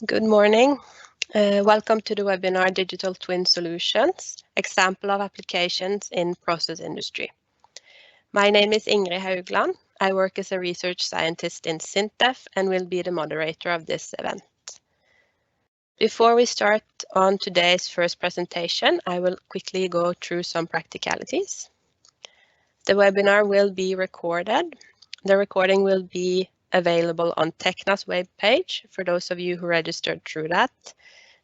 Good morning. Welcome to the webinar Digital Twin Solutions, Example of Applications in Process Industry. My name is Ingrid Haugland. I work as a research scientist in SINTEF and will be the moderator of this event. Before we start on today's first presentation, I will quickly go through some practicalities. The webinar will be recorded. The recording will be available on Tekna's webpage for those of you who registered through that.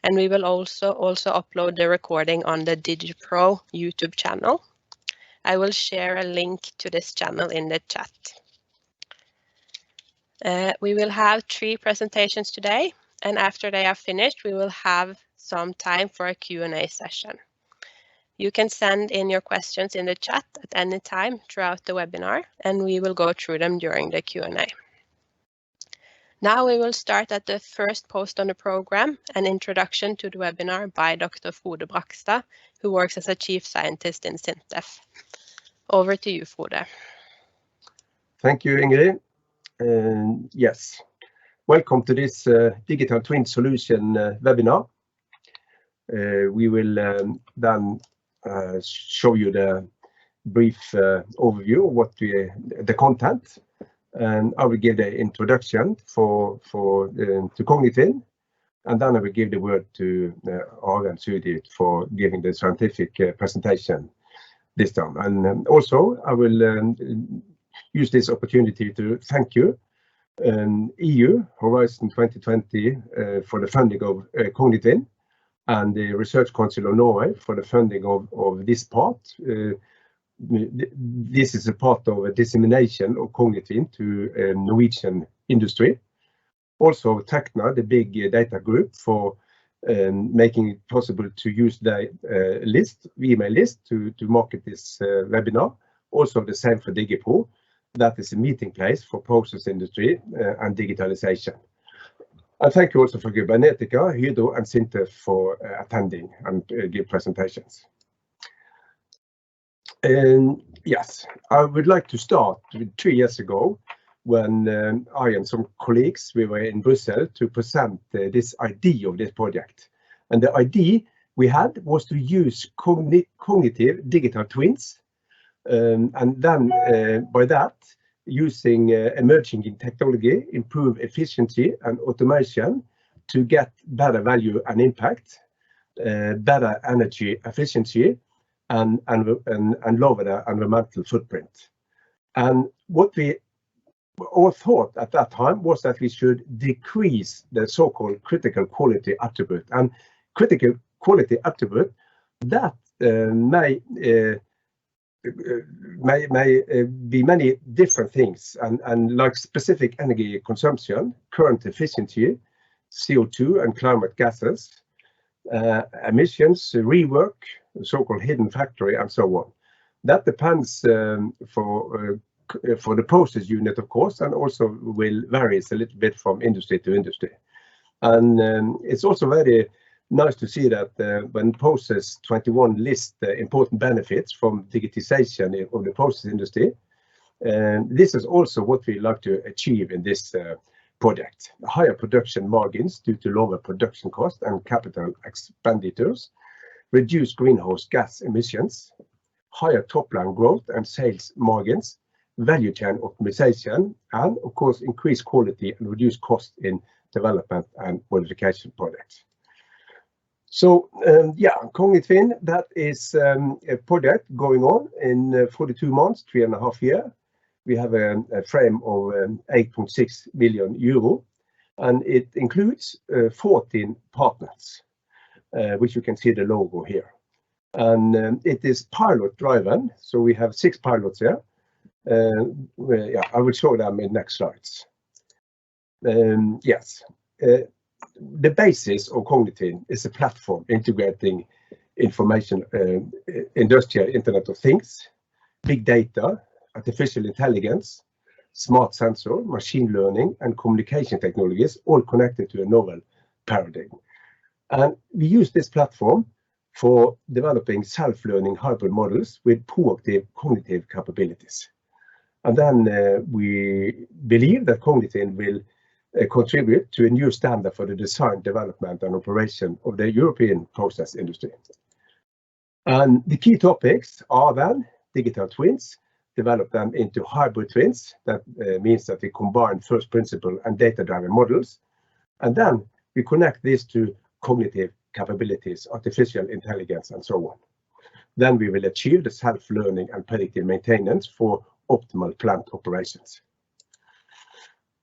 And we will also upload the recording on the DigiPro YouTube channel. I will share a link to this channel in the chat. We will have 3 presentations today, and after they are finished, we will have some time for a Q&A session. You can send in your questions in the chat at any time throughout the webinar, and we will go through them during the Q&A. Now we will start at the first post on the program, an introduction to the webinar by Dr. Frode Brakstad, who works as a chief scientist in SINTEF. Over to you, Frode. Thank you, Ingrid. Yes, welcome to this Digital Twin Solution webinar. We will then show you the brief overview of the content. And I will give the introduction to Cognitwin, and then I will give the word to Arend Sudi for giving the scientific presentation this time. And also I will use this opportunity to thank you, EU Horizon 2020 for the funding of Cognitwin, and the Research Council of Norway for the funding of this part. This is a part of a dissemination of Cognitwin to Norwegian industry. Also Tekna, the big data group, for making it possible to use the email list to market this webinar. Also the same for DigiPro. That is a meeting place for process industry and digitalization. And thank you also for Kybernetica, Hydro and SINTEF for attending and give presentations. Yes, I would like to start with 3 years ago when I and some colleagues, we were in Brussels to present this idea of this project. And the idea we had was to use cognitive digital twins, and then by that, using emerging technology, improve efficiency and automation to get better value and impact, better energy efficiency, and lower the environmental footprint. And what we all thought at that time was that we should decrease the so-called critical quality attribute. And critical quality attribute that may be many different things, and like specific energy consumption, current efficiency, CO2 and climate gases, emissions, rework, so-called hidden factory, and so on. That depends for the process unit, of course, and also will vary a little bit from industry to industry. And it's also very nice to see that when Process 21 lists the important benefits from digitization of the process industry, this is also what we like to achieve in this project. Higher production margins due to lower production costs and capital expenditures, reduce greenhouse gas emissions, higher top-line growth and sales margins, value chain optimization, and of course increase quality and reduce cost in development and modification projects. So yeah, Cognitwin, that is a project going on in 42 months, 3.5 years. We have a frame of 8.6 million euro, and it includes 14 partners, which you can see the logo here. And it is pilot driven, so we have 6 pilots here. Yeah, I will show them in next slides. Yes, the basis of Cognitwin is a platform integrating information, industrial Internet of Things, big data, artificial intelligence, smart sensor, machine learning, and communication technologies, all connected to a novel paradigm. And we use this platform for developing self-learning hybrid models with proactive cognitive capabilities. And then we believe that Cognitwin will contribute to a new standard for the design, development and operation of the European process industry. And the key topics are then digital twins, develop them into hybrid twins. That means that we combine first principle and data-driven models. And then we connect this to cognitive capabilities, artificial intelligence, and so on. Then we will achieve the self-learning and predictive maintenance for optimal plant operations.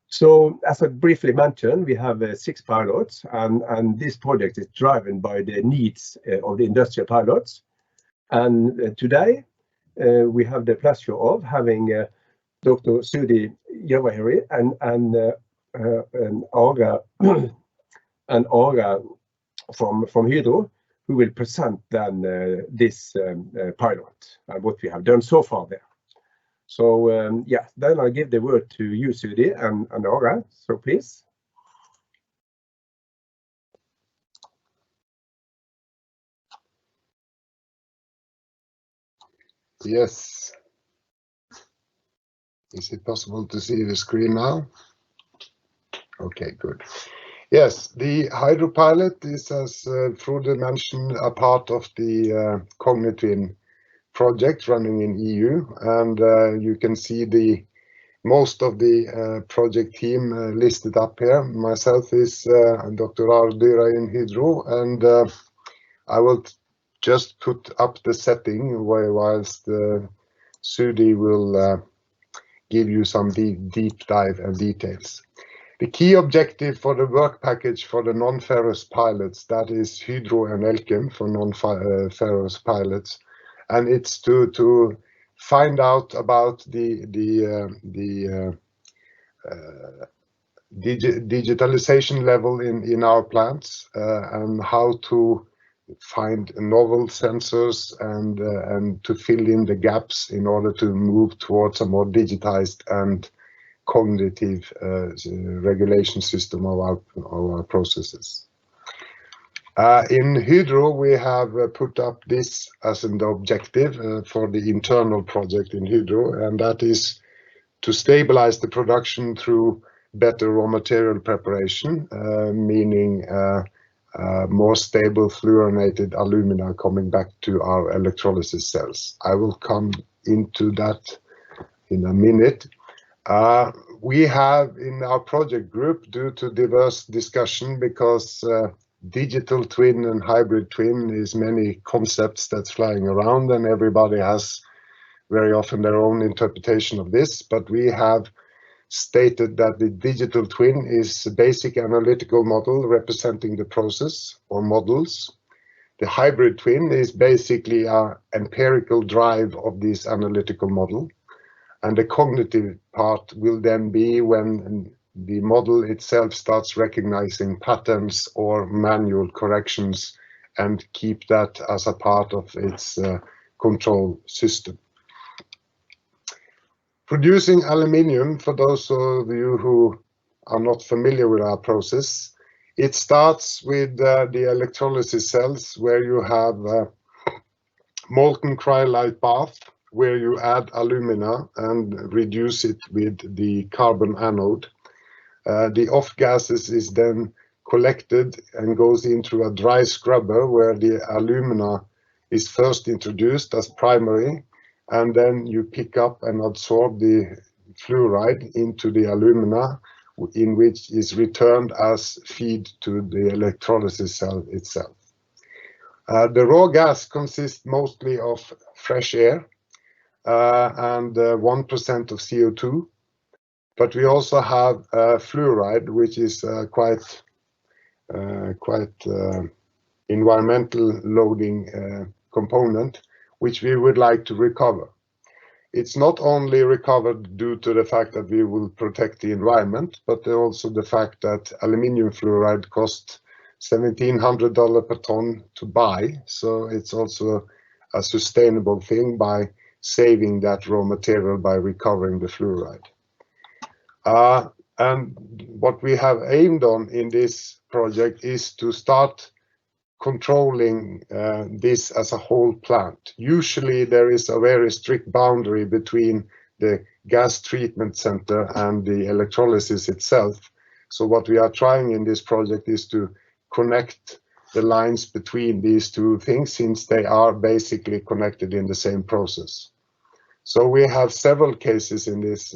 So, as I briefly mentioned, we have 6 pilots, and this project is driven by the needs of the industrial pilots. And today, we have the pleasure of having Dr. Sudhi Jawahiri and Aga from Hydro, who will present then this pilot and what we have done so far there. So yeah, then I give the word to you, Sudhi and Aga. So please. Yes. Is it possible to see the screen now? Okay, good. Yes, the Hydro pilot is, as Frode mentioned, a part of the Cognitwin project running in EU, and you can see most of the project team listed up here. Myself is Dr. Ardira in Hydro, and I will just put up the setting whilst Sudhi will give you some deep dive and details. The key objective for the work package for the non-ferrous pilots, that is Hydro and Elkem for non-ferrous pilots, and it's to find out about the digitalization level in our plants and how to find novel sensors and to fill in the gaps in order to move towards a more digitized and cognitive regulation system of our processes. In Hydro, we have put up this as an objective for the internal project in Hydro, and that is to stabilize the production through better raw material preparation, meaning more stable fluorinated alumina coming back to our electrolysis cells. I will come into that in a minute. We have in our project group, due to diverse discussion, because digital twin and hybrid twin is many concepts that's flying around, and everybody has very often their own interpretation of this, but we have stated that the digital twin is a basic analytical model representing the process or models. The hybrid twin is basically an empirical drive of this analytical model. And the cognitive part will then be when the model itself starts recognizing patterns or manual corrections and keep that as a part of its control system. Producing aluminium, for those of you who are not familiar with our process, it starts with the electrolysis cells, where you have molten cryolite bath, where you add alumina and reduce it with the carbon anode. The off gases is then collected and goes into a dry scrubber, where the alumina is first introduced as primary, and then you pick up and absorb the fluoride into the alumina, in which is returned as feed to the electrolysis cell itself. The raw gas consists mostly of fresh air and 1% of CO2, but we also have fluoride, which is quite environmental loading component, which we would like to recover. It's not only recovered due to the fact that we will protect the environment, but also the fact that aluminium fluoride costs $1,700 per ton to buy. So it's also a sustainable thing by saving that raw material by recovering the fluoride. And what we have aimed on in this project is to start controlling this as a whole plant. Usually there is a very strict boundary between the gas treatment center and the electrolysis itself, So what we are trying in this project is to connect the lines between these two things, since they are basically connected in the same process. So we have several cases in this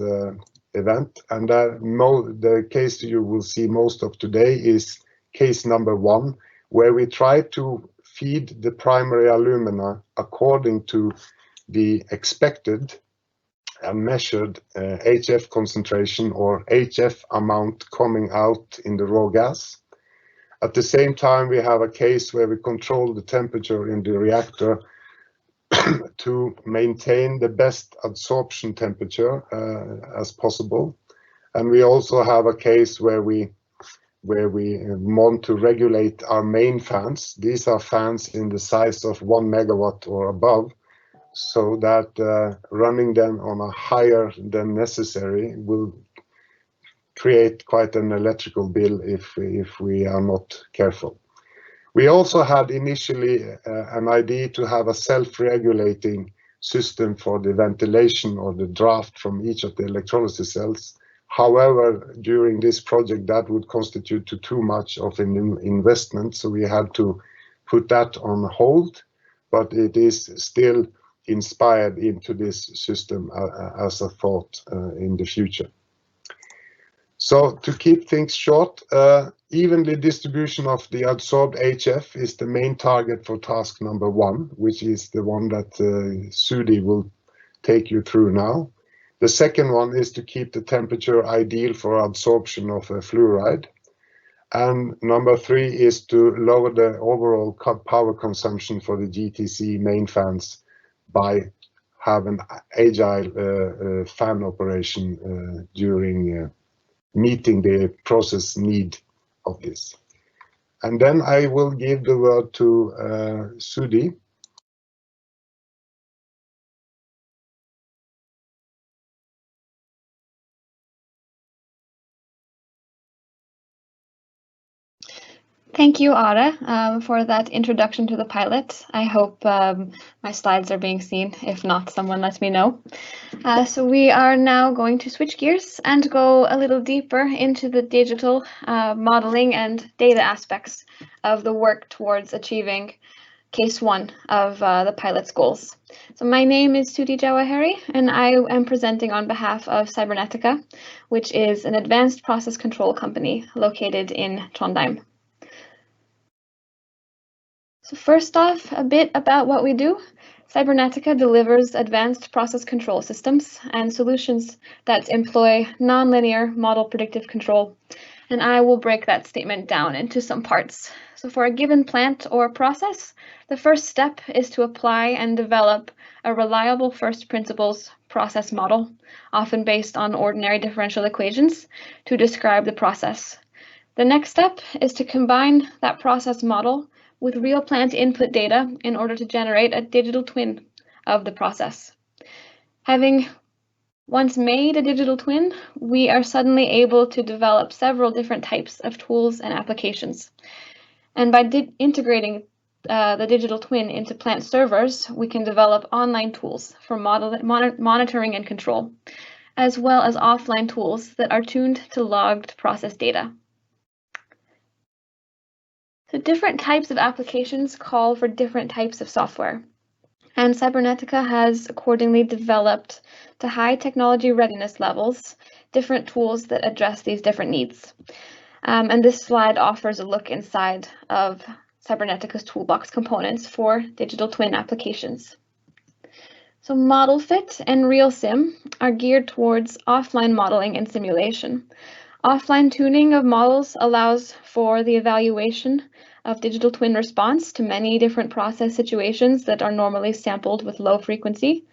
event, and the case you will see most of today is case number 1, where we try to feed the primary alumina according to the expected and measured HF concentration or HF amount coming out in the raw gas. At the same time, we have a case where we control the temperature in the reactor to maintain the best absorption temperature as possible. And we also have a case where we want to regulate our main fans. These are fans in the size of 1 megawatt or above, so that running them on a higher than necessary will create quite an electrical bill if we are not careful. We also had initially an idea to have a self-regulating system for the ventilation or the draft from each of the electrolysis cells. However, during this project, that would constitute too much of an investment, so we had to put that on hold, but it is still inspired into this system as a thought in the future. So to keep things short, evenly distribution of the adsorbed HF is the main target for task number 1, which is the one that Sudhi will take you through now. The second one is to keep the temperature ideal for absorption of fluoride. And number 3 is to lower the overall power consumption for the GTC main fans by having agile fan operation during meeting the process need of this. And then I will give the word to Sudhi. Thank you, Are, for that introduction to the pilot. I hope my slides are being seen. If not, someone let me know. So we are now going to switch gears and go a little deeper into the digital modeling and data aspects of the work towards achieving case 1 of the pilot's goals. So my name is Sudhi Jawahari, and I am presenting on behalf of Cybernetica, which is an advanced process control company located in Trondheim. So first off, a bit about what we do. Cybernetica delivers advanced process control systems and solutions that employ nonlinear model predictive control. And I will break that statement down into some parts. So for a given plant or process, the first step is to apply and develop a reliable first principles process model, often based on ordinary differential equations, to describe the process. The next step is to combine that process model with real plant input data in order to generate a digital twin of the process. Having once made a digital twin, we are suddenly able to develop several different types of tools and applications. And by integrating the digital twin into plant servers, we can develop online tools for monitoring and control, as well as offline tools that are tuned to logged process data. So different types of applications call for different types of software, and Cybernetica has accordingly developed to high technology readiness levels different tools that address these different needs. And this slide offers a look inside of Cybernetica's toolbox components for digital twin applications. So ModelFit and RealSim are geared towards offline modeling and simulation. Offline tuning of models allows for the evaluation of digital twin response to many different process situations that are normally sampled with low frequency.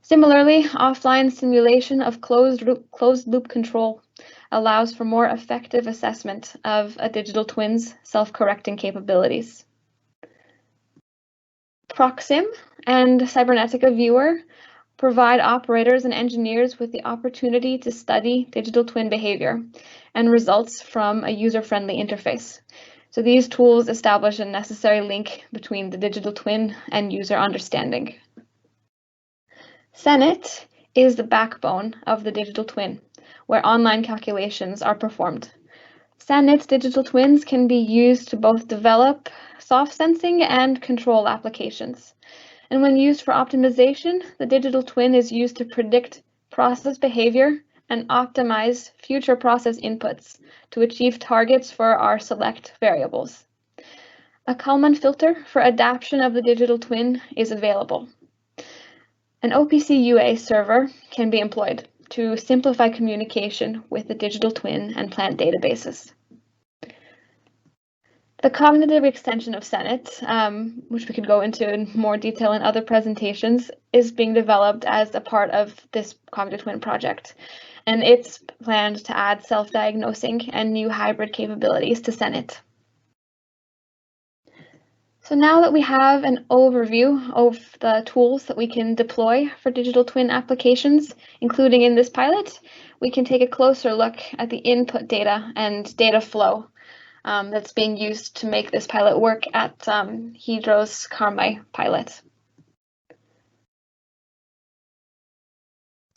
Similarly, offline simulation of closed loop control allows for more effective assessment of a digital twin's self-correcting capabilities. Proxim and Cybernetica Viewer provide operators and engineers with the opportunity to study digital twin behavior and results from a user-friendly interface. So these tools establish a necessary link between the digital twin and user understanding. CENIT is the backbone of the digital twin, where online calculations are performed. SANET digital twins can be used to both develop soft sensing and control applications. And when used for optimization, the digital twin is used to predict process behavior and optimize future process inputs to achieve targets for our select variables. A Kalman filter for adaptation of the digital twin is available. An OPC UA server can be employed to simplify communication with the digital twin and plant databases. The cognitive extension of SANET, which we could go into in more detail in other presentations, is being developed as a part of this Cognitive Twin project. And it's planned to add self-diagnosing and new hybrid capabilities to SANET. So now that we have an overview of the tools that we can deploy for digital twin applications, including in this pilot, we can take a closer look at the input data and data flow that's being used to make this pilot work at Hydro's Karmøy pilot.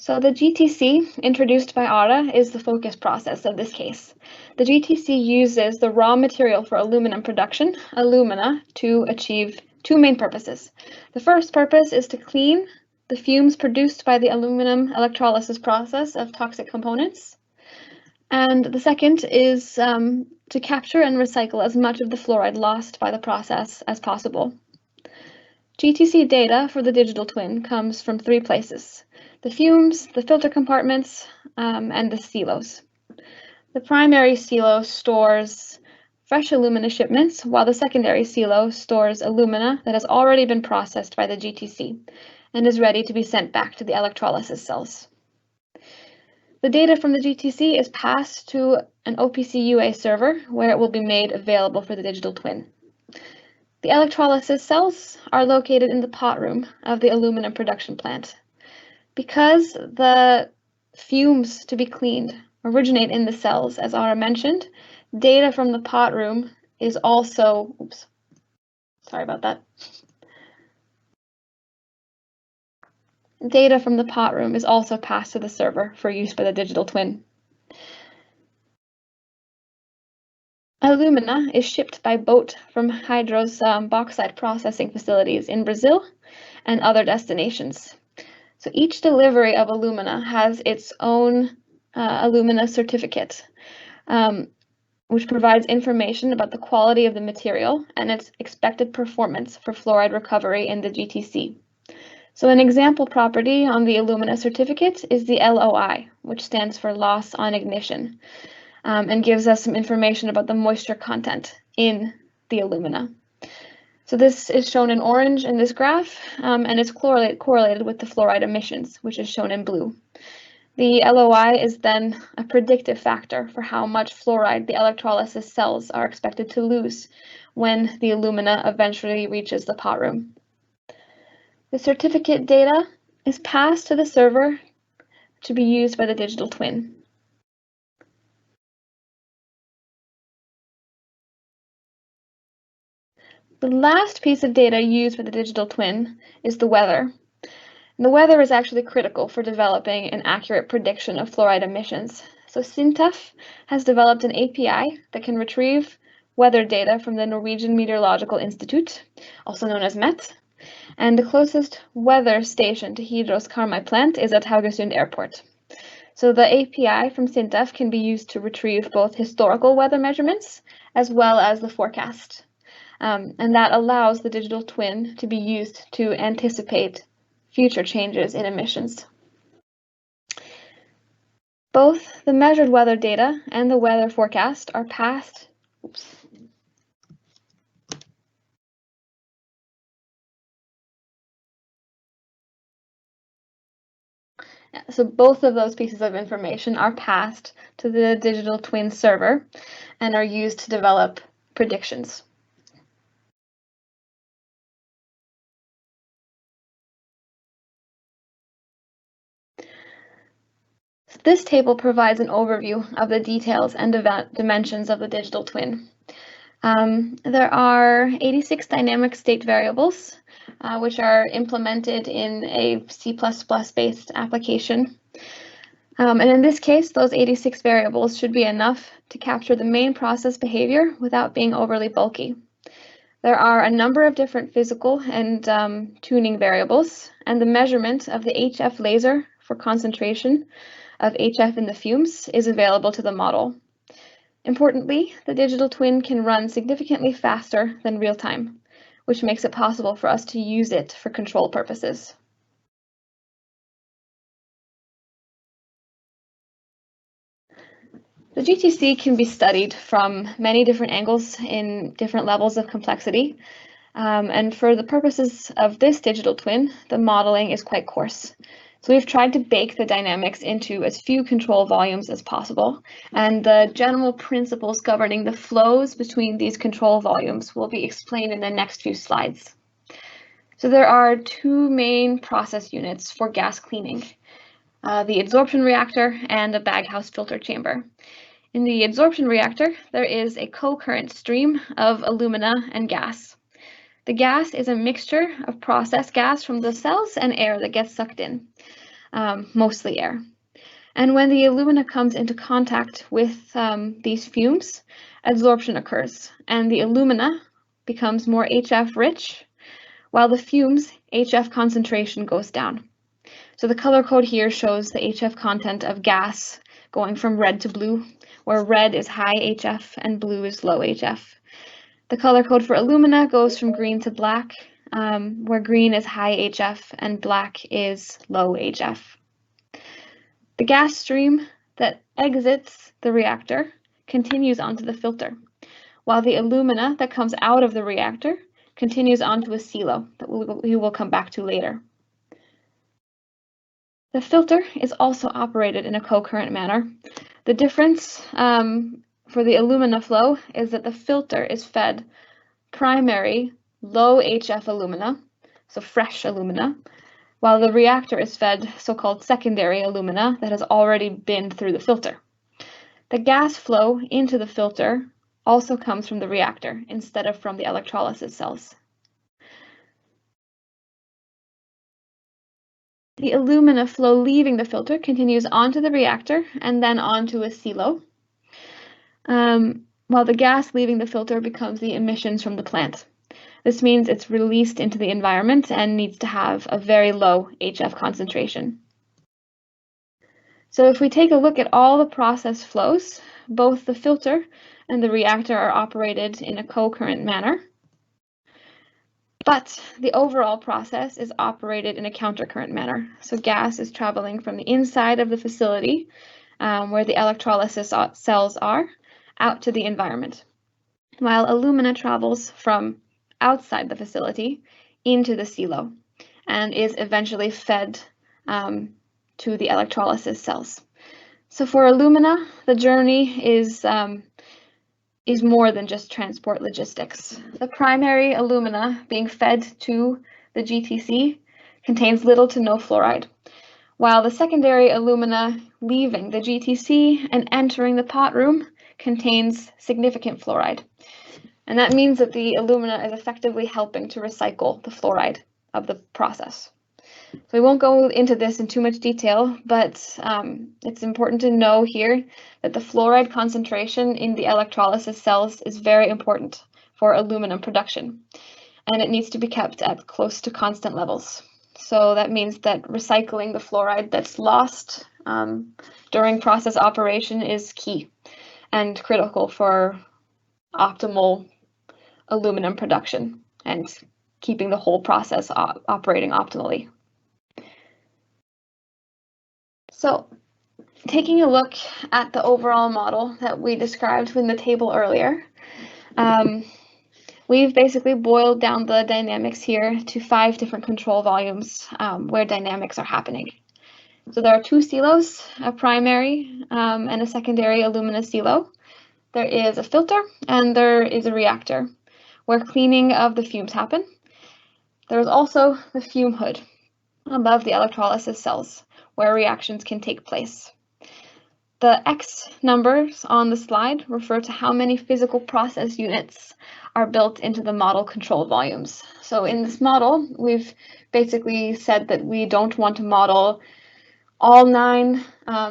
So the GTC introduced by ARA is the focus process of this case. The GTC uses the raw material for aluminum production, alumina, to achieve two main purposes. The first purpose is to clean the fumes produced by the aluminum electrolysis process of toxic components. And the second is to capture and recycle as much of the fluoride lost by the process as possible. GTC data for the digital twin comes from three places: the fumes, the filter compartments, and the silos. The primary silo stores fresh alumina shipments, while the secondary silo stores alumina that has already been processed by the GTC and is ready to be sent back to the electrolysis cells. The data from the GTC is passed to an OPC UA server where it will be made available for the digital twin. The electrolysis cells are located in the pot room of the aluminum production plant. Because the fumes to be cleaned originate in the cells, as Ara mentioned, data from the pot room is also, Data from the pot room is also passed to the server for use by the digital twin. Alumina is shipped by boat from Hydro's bauxite processing facilities in Brazil and other destinations. So each delivery of alumina has its own alumina certificate, which provides information about the quality of the material and its expected performance for fluoride recovery in the GTC. So an example property on the alumina certificate is the LOI, which stands for loss on ignition, and gives us some information about the moisture content in the alumina. So this is shown in orange in this graph, and it's correlated with the fluoride emissions, which is shown in blue. The LOI is then a predictive factor for how much fluoride the electrolysis cells are expected to lose when the alumina eventually reaches the pot room. The certificate data is passed to the server to be used by the digital twin. The last piece of data used by the digital twin is the weather. And the weather is actually critical for developing an accurate prediction of fluoride emissions. So SINTEF has developed an API that can retrieve weather data from the Norwegian Meteorological Institute, also known as MET. And the closest weather station to Hydro's Karmøy plant is at Haugesund Airport. So the API from SINTEF can be used to retrieve both historical weather measurements as well as the forecast. And that allows the digital twin to be used to anticipate future changes in emissions. Both the measured weather data and the weather forecast are passed. So both of those pieces of information are passed to the digital twin server and are used to develop predictions. So this table provides an overview of the details and dimensions of the digital twin. There are 86 dynamic state variables, which are implemented in a C++ based application. And in this case, those 86 variables should be enough to capture the main process behavior without being overly bulky. There are a number of different physical and tuning variables, and the measurement of the HF laser for concentration of HF in the fumes is available to the model. Importantly, the digital twin can run significantly faster than real-time, which makes it possible for us to use it for control purposes. The GTC can be studied from many different angles in different levels of complexity. And for the purposes of this digital twin, the modeling is quite coarse. So we've tried to bake the dynamics into as few control volumes as possible. And the general principles governing the flows between these control volumes will be explained in the next few slides. So there are two main process units for gas cleaning, the adsorption reactor and a baghouse filter chamber. In the adsorption reactor, there is a co-current stream of alumina and gas. The gas is a mixture of process gas from the cells and air that gets sucked in, mostly air. And when the alumina comes into contact with these fumes, adsorption occurs, and the alumina becomes more HF rich, while the fumes HF concentration goes down. So the color code here shows the HF content of gas going from red to blue, where red is high HF and blue is low HF. The color code for alumina goes from green to black, where green is high HF and black is low HF. The gas stream that exits the reactor continues onto the filter, while the alumina that comes out of the reactor continues onto a silo that we will come back to later. The filter is also operated in a co-current manner. The difference for the alumina flow is that the filter is fed primary low HF alumina, so fresh alumina, while the reactor is fed so-called secondary alumina that has already been through the filter. The gas flow into the filter also comes from the reactor instead of from the electrolysis cells. The alumina flow leaving the filter continues onto the reactor and then onto a silo, while the gas leaving the filter becomes the emissions from the plant. This means it's released into the environment and needs to have a very low HF concentration. So if we take a look at all the process flows, both the filter and the reactor are operated in a co-current manner. But the overall process is operated in a countercurrent manner. So gas is traveling from the inside of the facility, where the electrolysis cells are, out to the environment, while alumina travels from outside the facility into the silo and is eventually fed to the electrolysis cells. So for alumina, the journey is more than just transport logistics. The primary alumina being fed to the GTC contains little to no fluoride, while the secondary alumina leaving the GTC and entering the pot room contains significant fluoride. And that means that the alumina is effectively helping to recycle the fluoride of the process. So we won't go into this in too much detail, but it's important to know here that the fluoride concentration in the electrolysis cells is very important for aluminum production, and it needs to be kept at close to constant levels. So that means that recycling the fluoride that's lost during process operation is key and critical for optimal aluminum production and keeping the whole process operating optimally. So taking a look at the overall model that we described in the table earlier, we've basically boiled down the dynamics here to 5 different control volumes where dynamics are happening. So there are 2 silos, a primary and a secondary alumina silo. There is a filter and there is a reactor where cleaning of the fumes happen. There is also the fume hood above the electrolysis cells where reactions can take place. The X numbers on the slide refer to how many physical process units are built into the model control volumes. So in this model, we've basically said that we don't want to model all 9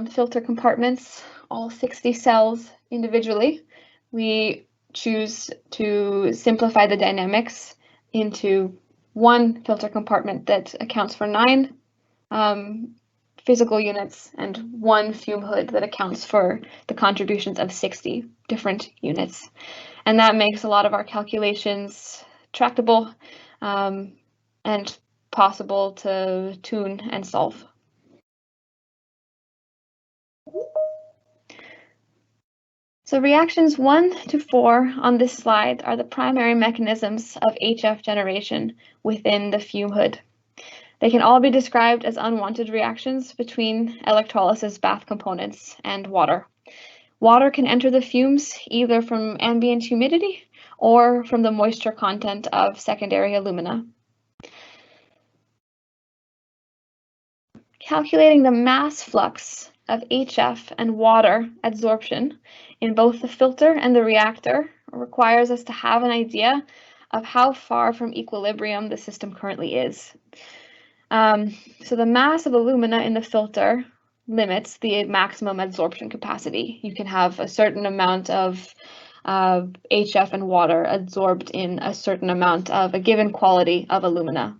filter compartments, all 60 cells individually. We choose to simplify the dynamics into one filter compartment that accounts for 9 physical units and one fume hood that accounts for the contributions of 60 different units. And that makes a lot of our calculations tractable and possible to tune and solve. So reactions 1 to 4 on this slide are the primary mechanisms of HF generation within the fume hood. They can all be described as unwanted reactions between electrolysis bath components and water. Water can enter the fumes either from ambient humidity or from the moisture content of secondary alumina. Calculating the mass flux of HF and water adsorption in both the filter and the reactor requires us to have an idea of how far from equilibrium the system currently is. So the mass of alumina in the filter limits the maximum adsorption capacity. You can have a certain amount of HF and water adsorbed in a certain amount of a given quality of alumina.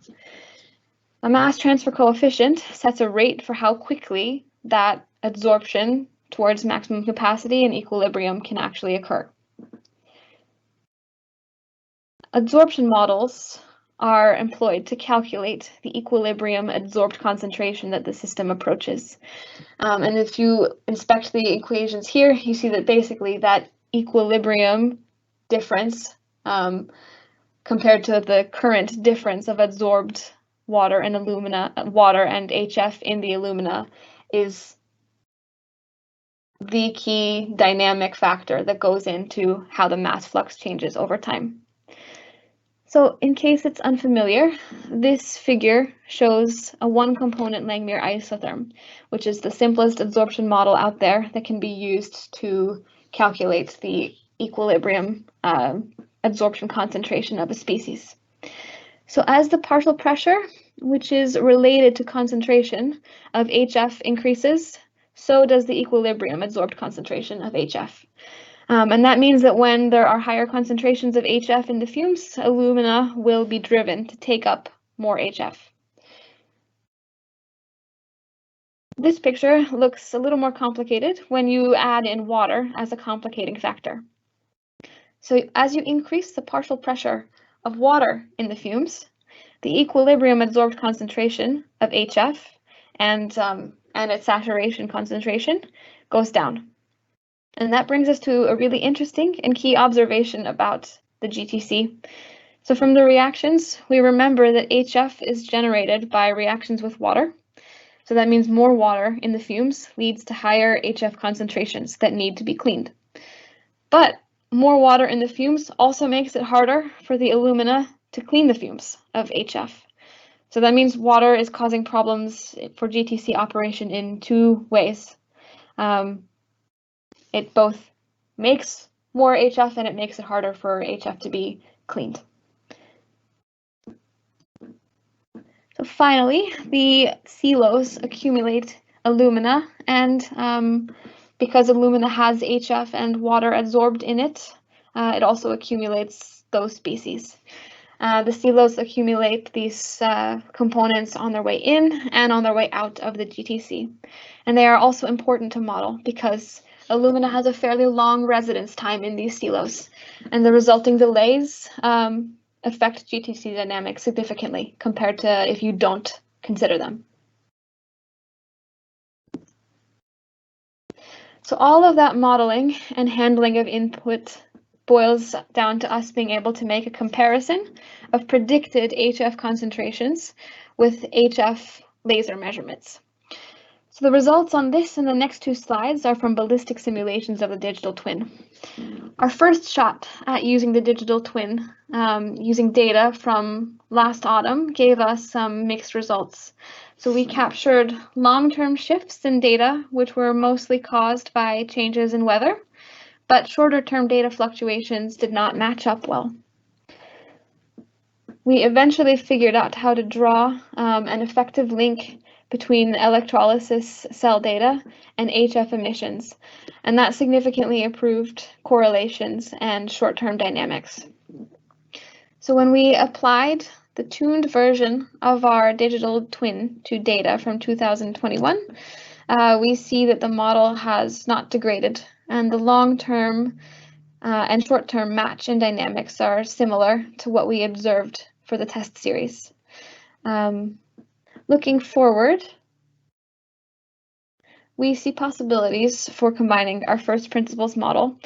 A mass transfer coefficient sets a rate for how quickly that adsorption towards maximum capacity and equilibrium can actually occur. Adsorption models are employed to calculate the equilibrium adsorbed concentration that the system approaches. And if you inspect the equations here, you see that basically that equilibrium difference compared to the current difference of adsorbed water and HF in the alumina is the key dynamic factor that goes into how the mass flux changes over time. So in case it's unfamiliar, this figure shows a one-component Langmuir isotherm, which is the simplest adsorption model out there that can be used to calculate the equilibrium adsorption concentration of a species. So as the partial pressure, which is related to concentration of HF increases, so does the equilibrium adsorbed concentration of HF. And that means that when there are higher concentrations of HF in the fumes, alumina will be driven to take up more HF. This picture looks a little more complicated when you add in water as a complicating factor. So as you increase the partial pressure of water in the fumes, the equilibrium adsorbed concentration of HF and its saturation concentration goes down. And that brings us to a really interesting and key observation about the GTC. So from the reactions, we remember that HF is generated by reactions with water. So that means more water in the fumes leads to higher HF concentrations that need to be cleaned. But more water in the fumes also makes it harder for the alumina to clean the fumes of HF. So that means water is causing problems for GTC operation in 2 ways. It both makes more HF and it makes it harder for HF to be cleaned. So finally, the silos accumulate alumina, and because alumina has HF and water adsorbed in it, it also accumulates those species. The silos accumulate these components on their way in and on their way out of the GTC. And they are also important to model because alumina has a fairly long residence time in these silos, and the resulting delays affect GTC dynamics significantly compared to if you don't consider them. So all of that modeling and handling of input boils down to us being able to make a comparison of predicted HF concentrations with HF laser measurements. So the results on this and the next 2 slides are from ballistic simulations of the digital twin. Our first shot at using the digital twin, using data from last autumn, gave us some mixed results. So we captured long-term shifts in data, which were mostly caused by changes in weather, but shorter-term data fluctuations did not match up well. We eventually figured out how to draw an effective link between electrolysis cell data and HF emissions, and that significantly improved correlations and short-term dynamics. So when we applied the tuned version of our digital twin to data from 2021, we see that the model has not degraded, and the long-term and short-term match and dynamics are similar to what we observed for the test series. Looking forward, we see possibilities for combining our first principles model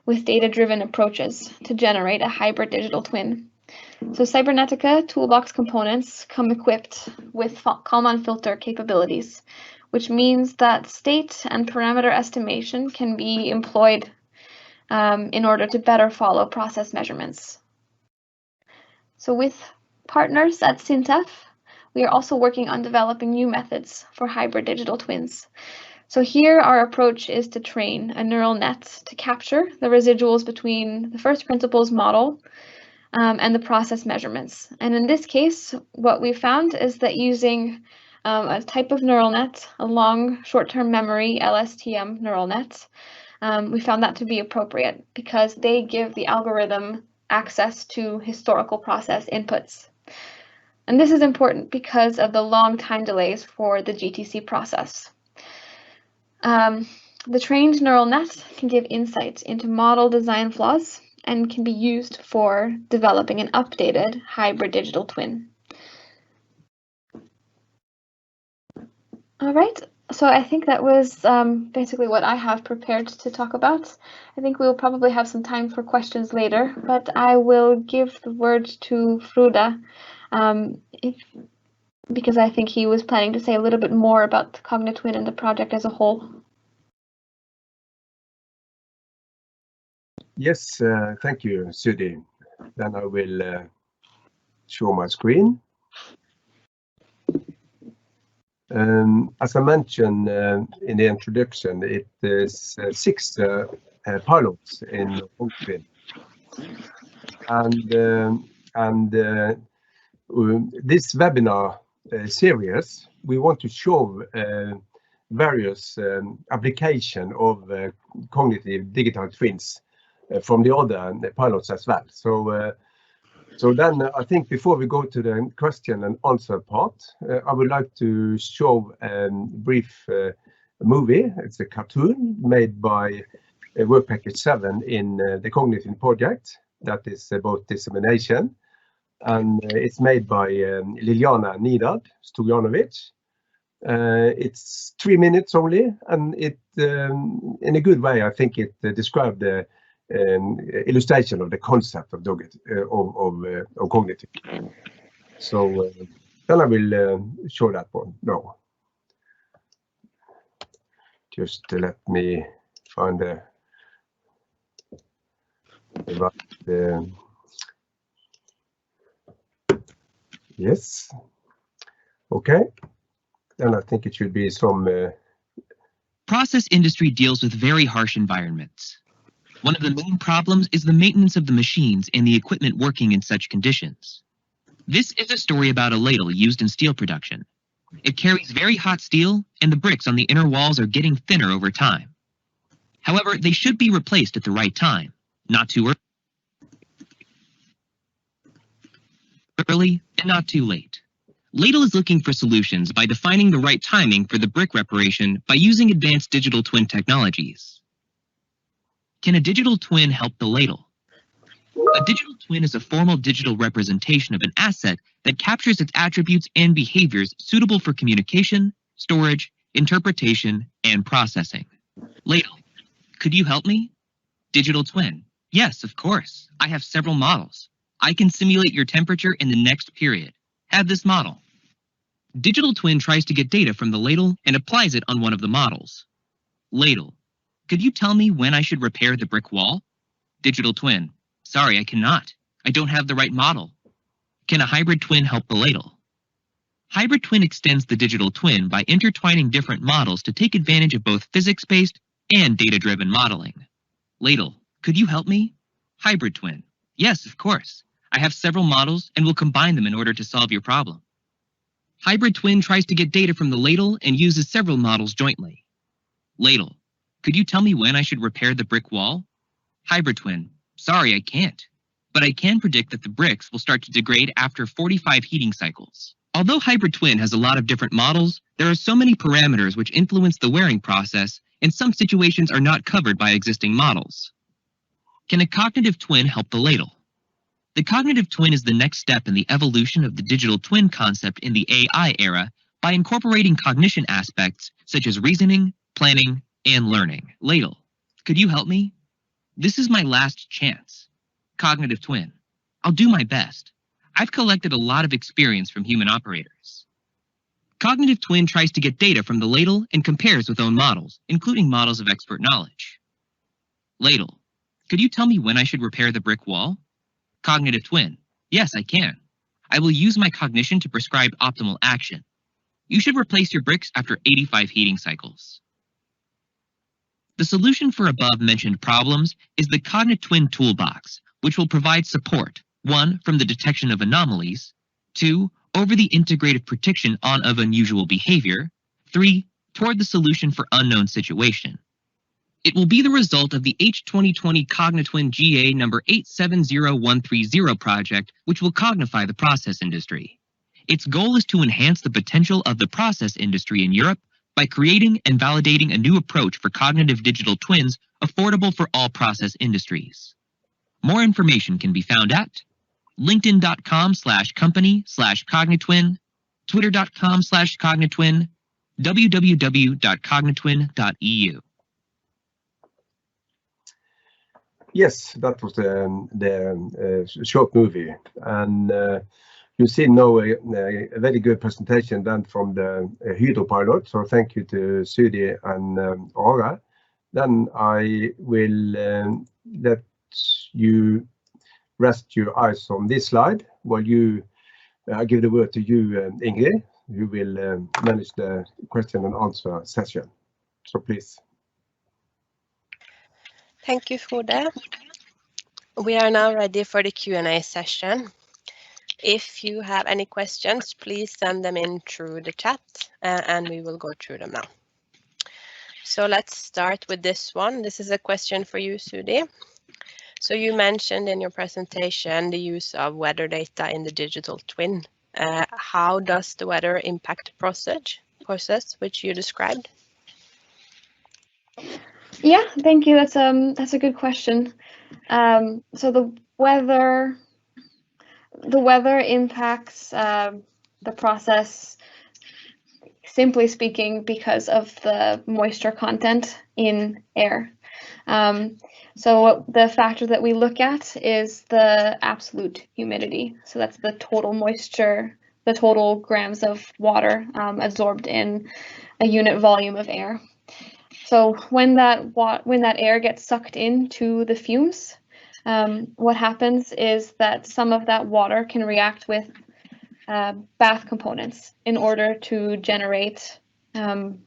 with data-driven approaches to generate a hybrid digital twin. So Cybernetica toolbox components come equipped with Kalman filter capabilities, which means that state and parameter estimation can be employed in order to better follow process measurements. So with partners at SINTEF, we are also working on developing new methods for hybrid digital twins. So here our approach is to train a neural net to capture the residuals between the first principles model and the process measurements. And in this case, what we found is that using a type of neural net, a long short-term memory LSTM neural net, we found that to be appropriate because they give the algorithm access to historical process inputs. And this is important because of the long time delays for the GTC process. The trained neural net can give insight into model design flaws and can be used for developing an updated hybrid digital twin. All right, so I think that was basically what I have prepared to talk about. I think we will probably have some time for questions later, but I will give the word to Frode, because I think he was planning to say a little bit more about the Cognitwin and the project as a whole. Yes, thank you, Sudi. Then I will show my screen. As I mentioned in the introduction, it is 6 pilots in Cognitwin. And this webinar series, we want to show various application of cognitive digital twins from the other pilots as well. So then I think before we go to the question and answer part, I would like to show a brief movie. It's a cartoon made by Work Package 7 in the Cognitwin project that is about dissemination. And it's made by Liliana Nidad Stojanovic. It's 3 minutes only, and it, in a good way, I think it described the illustration of the concept of cognitive. So then I will show that one now. Just let me find the right. Yes. Okay. Then I think it should be some. Process industry deals with very harsh environments. One of the main problems is the maintenance of the machines and the equipment working in such conditions. This is a story about a ladle used in steel production. It carries very hot steel, and the bricks on the inner walls are getting thinner over time. However, they should be replaced at the right time, not too early and not too late. Ladle is looking for solutions by defining the right timing for the brick reparation by using advanced digital twin technologies. Can a digital twin help the ladle? A digital twin is a formal digital representation of an asset that captures its attributes and behaviors suitable for communication, storage, interpretation, and processing. Ladle, could you help me? Digital twin, yes, of course. I have several models. I can simulate your temperature in the next period. Have this model. Digital twin tries to get data from the ladle and applies it on one of the models. Ladle, could you tell me when I should repair the brick wall? Digital twin, sorry, I cannot. I don't have the right model. Can a hybrid twin help the ladle? Hybrid twin extends the digital twin by intertwining different models to take advantage of both physics-based and data-driven modeling. Ladle, could you help me? Hybrid twin, yes, of course. I have several models and will combine them in order to solve your problem. Hybrid Twin tries to get data from the ladle and uses several models jointly. Ladle, could you tell me when I should repair the brick wall? Hybrid Twin, sorry, I can't. But I can predict that the bricks will start to degrade after 45 heating cycles. Although Hybrid Twin has a lot of different models, there are so many parameters which influence the wearing process, and some situations are not covered by existing models. Can a cognitive twin help the ladle? The cognitive twin is the next step in the evolution of the digital twin concept in the AI era by incorporating cognition aspects such as reasoning, planning, and learning. Ladle, could you help me? This is my last chance. Cognitive twin, I'll do my best. I've collected a lot of experience from human operators. Cognitive twin tries to get data from the ladle and compares with own models, including models of expert knowledge. Ladle, could you tell me when I should repair the brick wall? Cognitive twin, yes, I can. I will use my cognition to prescribe optimal action. You should replace your bricks after 85 heating cycles. The solution for above-mentioned problems is the CogniTwin Toolbox, which will provide support, 1, from the detection of anomalies, 2, over the integrated prediction of unusual behavior, 3, toward the solution for unknown situation. It will be the result of the H2020 CogniTwin GA number 870130 project, which will cognify the process industry. Its goal is to enhance the potential of the process industry in Europe by creating and validating a new approach for cognitive digital twins affordable for all process industries. More information can be found at linkedin.com/company/cognitwin, twitter.com/cognitwin, www.cognitwin.eu. Yes, that was the short movie, and you see now a very good presentation then from the Hydro pilot. So thank you to Sudi and Are. Then I will let you rest your eyes on this slide while you give the word to you, Ingrid, who will manage the question and answer session. So please. Thank you, Frode. We are now ready for the Q&A session. If you have any questions, please send them in through the chat and we will go through them now. So let's start with this one. This is a question for you, Sudi. So you mentioned in your presentation the use of weather data in the digital twin. How does the weather impact the process which you described? Yeah, thank you. That's a good question. So the weather impacts the process, simply speaking, because of the moisture content in air. So the factor that we look at is the absolute humidity. So that's the total moisture, the total grams of water absorbed in a unit volume of air. So when that air gets sucked into the fumes, what happens is that some of that water can react with bath components in order to generate HF.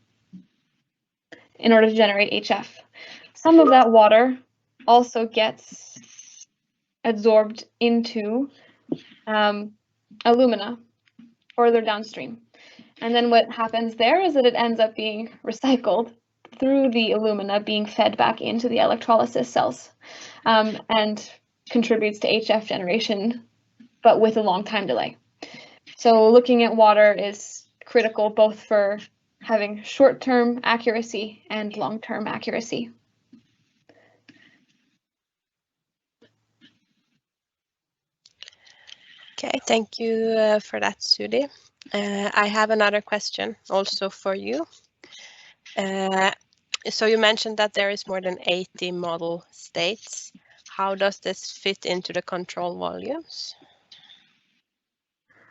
Some of that water also gets absorbed into alumina further downstream. And then what happens there is that it ends up being recycled through the alumina being fed back into the electrolysis cells and contributes to HF generation, but with a long time delay. So looking at water is critical both for having short-term accuracy and long-term accuracy. Okay, thank you for that, Sudi. I have another question also for you. So you mentioned that there is more than 80 model states. How does this fit into the control volumes?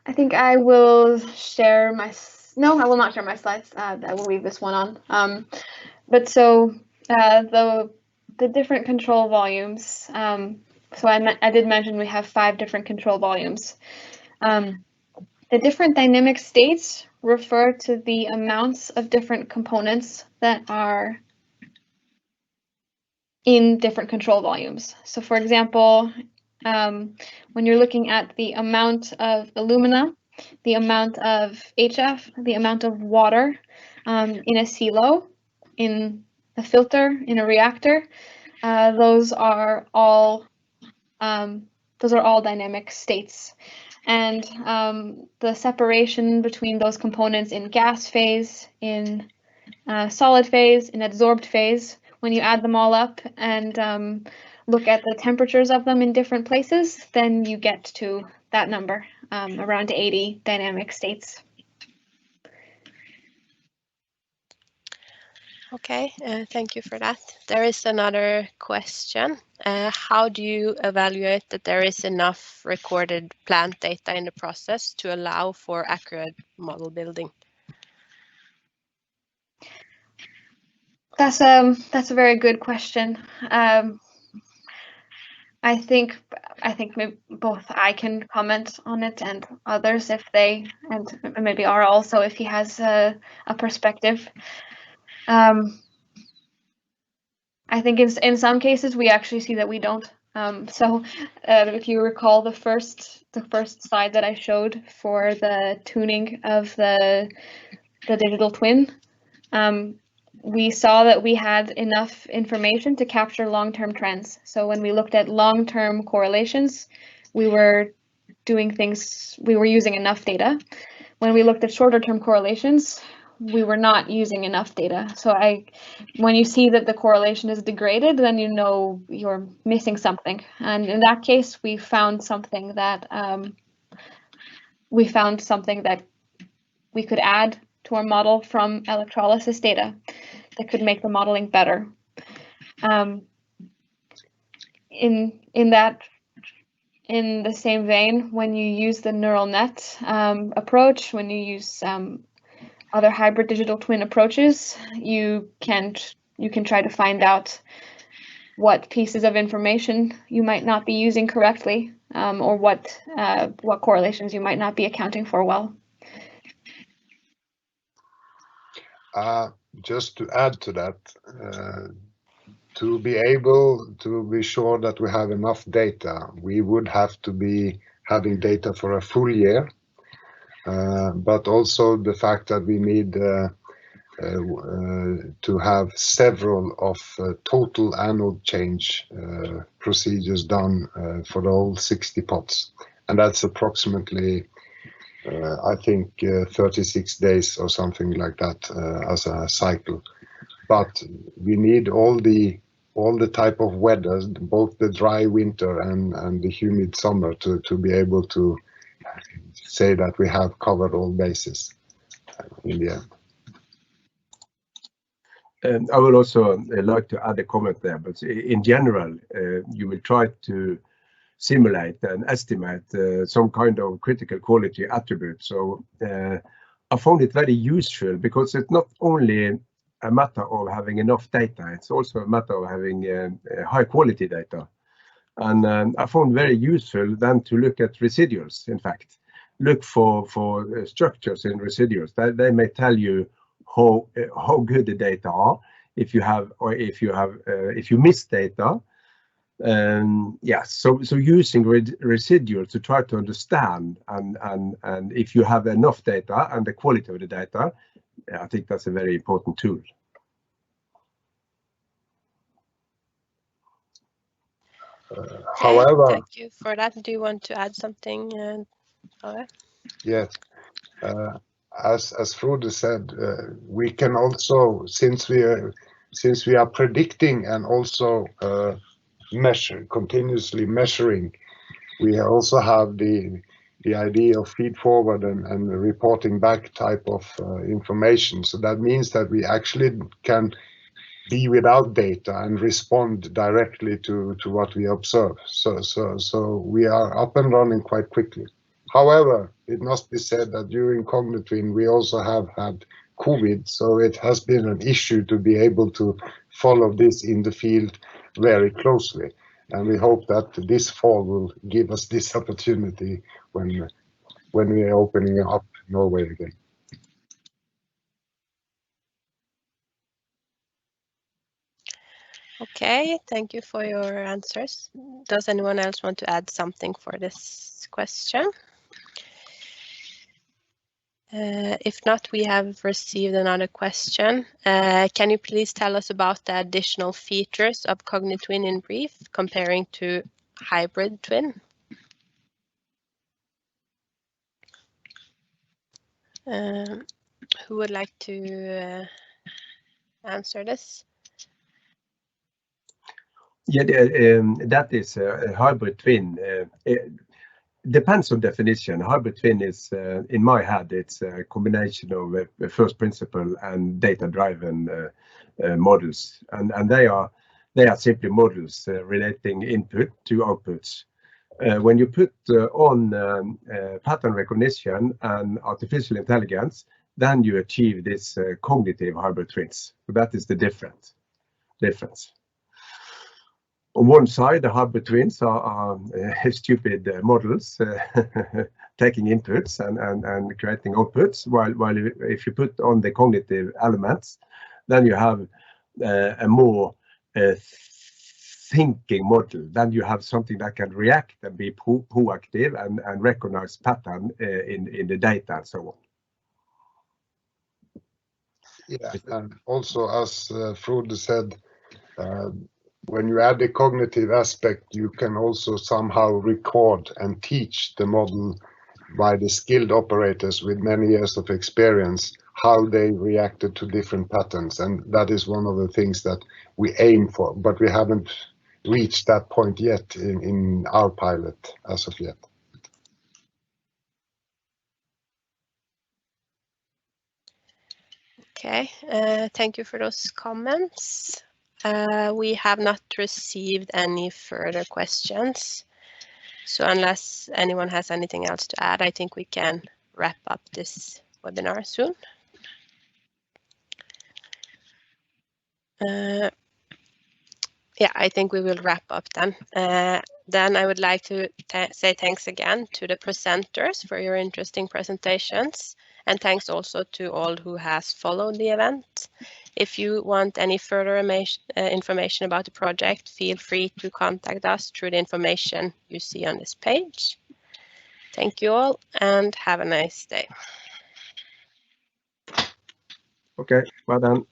I think I will share I will not share my slides. I will leave this one on. But so the different control volumes. So I did mention we have 5 different control volumes. The different dynamic states refer to the amounts of different components that are in different control volumes. So for example, when you're looking at the amount of alumina the amount of HF, the amount of water in a silo, in a filter, in a reactor. Those are all dynamic states. And the separation between those components in gas phase, in solid phase, in adsorbed phase, when you add them all up and look at the temperatures of them in different places, then you get to that number, around 80 dynamic states. Okay, thank you for that. There is another question. How do you evaluate that there is enough recorded plant data in the process to allow for accurate model building? That's a very good question. I think maybe both I can comment on it and others if they, and maybe Ara also if he has a perspective. I think in some cases we actually see that we don't. So if you recall the first slide that I showed for the tuning of the digital twin, we saw that we had enough information to capture long-term trends. So when we looked at long-term correlations, we were using enough data. When we looked at shorter-term correlations, we were not using enough data. So when you see that the correlation is degraded, then you know you're missing something. And in that case, we found something that we could add to our model from electrolysis data that could make the modeling better. In the same vein, when you use the neural net approach, when you use other hybrid digital twin approaches, you can try to find out what pieces of information you might not be using correctly, or what correlations you might not be accounting for well. Just to add to that, to be able to be sure that we have enough data, we would have to be having data for a full year, but also the fact that we need to have several of total anode change procedures done for the whole 60 pots, and that's approximately I think 36 days or something like that as a cycle. But we need all the type of weather, both the dry winter and the humid summer, to be able to say that we have covered all bases in the end. I would also like to add a comment there, but in general, you will try to simulate and estimate some kind of critical quality attribute. So I found it very useful because it's not only a matter of having enough data, it's also a matter of having high quality data. And I found very useful then to look at residuals. In fact, look for structures in residuals. They may tell you how good the data are. If you miss data. Yes, so using residuals to try to understand and if you have enough data and the quality of the data, I think that's a very important tool. However, thank you for that. Do you want to add something? Yes, as Frode said, we can also, since we are predicting and also continuously measuring, we also have the idea of feed forward and reporting back type of information. So that means that we actually can be without data and respond directly to what we observe. So we are up and running quite quickly. However, it must be said that during Cognitwin we also have had COVID, so it has been an issue to be able to follow this in the field very closely. And we hope that this fall will give us this opportunity when we are opening up Norway again. Okay, thank you for your answers. Does anyone else want to add something for this question? If not, we have received another question. Can you please tell us about the additional features of Cognitwin in brief, comparing to hybrid twin? Who would like to answer this? Yeah, that is a hybrid twin. It depends on definition. Hybrid twin is, in my head, it's a combination of first principle and data-driven models, and they are simply models relating input to outputs. When you put on pattern recognition and artificial intelligence, then you achieve this cognitive hybrid twins. So that is the difference. On one side, the hybrid twins are stupid models taking inputs and creating outputs, while if you put on the cognitive elements, then you have a more thinking model. Then you have something that can react and be proactive and recognize pattern in the data and so on. Yeah, and also as Frode said, when you add the cognitive aspect, you can also somehow record and teach the model by the skilled operators with many years of experience how they reacted to different patterns, and that is one of the things that we aim for, but we haven't reached that point yet in our pilot as of yet. Okay, thank you for those comments. We have not received any further questions. So unless anyone has anything else to add, I think we can wrap up this webinar soon. Yeah, I think we will wrap up then. Then I would like to say thanks again to the presenters for your interesting presentations, and thanks also to all who has followed the event. If you want any further information about the project, feel free to contact us through the information you see on this page. Thank you all and have a nice day. Okay, well done.